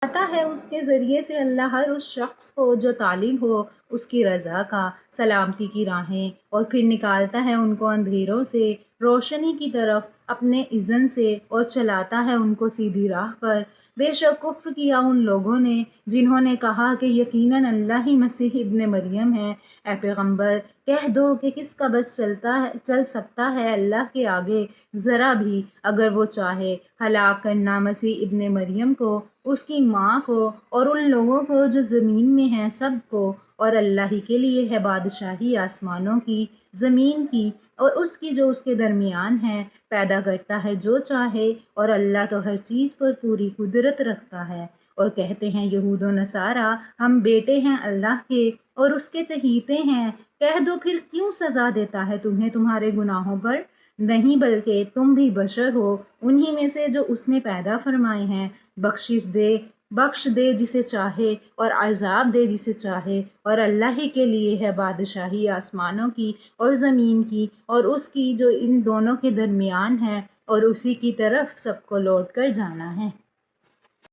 آتا ہے اس کے ذریعے سے اللہ ہر اس شخص کو جو طالب ہو اس کی رضا کا، سلامتی کی راہیں، اور پھر نکالتا ہے ان کو اندھیروں سے روشنی کی طرف اپنے اذن سے، اور چلاتا ہے ان کو سیدھی راہ پر۔ بے شک کفر کیا ان لوگوں نے جنہوں نے کہا کہ یقیناً اللہ ہی مسیح ابن مریم ہے۔ اے پیغمبر کہہ دو کہ کس کا بس چل سکتا ہے اللہ کے آگے ذرا بھی، اگر وہ چاہے ہلاک کرنا مسیح ابن مریم کو، اس کی ماں کو، اور ان لوگوں کو جو زمین میں ہیں سب کو، اور اللہ ہی کے لیے ہے بادشاہی آسمانوں کی، زمین کی، اور اس کی جو اس کے درمیان ہے، پیدا کرتا ہے جو چاہے، اور اللہ تو ہر چیز پر پوری قدرت رکھتا ہے۔ اور کہتے ہیں یہود و نصارہ ہم بیٹے ہیں اللہ کے اور اس کے چہیتے ہیں۔ کہہ دو پھر کیوں سزا دیتا ہے تمہیں تمہارے گناہوں پر؟ نہیں بلکہ تم بھی بشر ہو انہی میں سے جو اس نے پیدا فرمائے ہیں۔ بخش دے جسے چاہے اور عذاب دے جسے چاہے، اور اللہ ہی کے لیے ہے بادشاہی آسمانوں کی اور زمین کی، اور اس کی جو ان دونوں کے درمیان ہے، اور اسی کی طرف سب کو لوٹ کر جانا ہے۔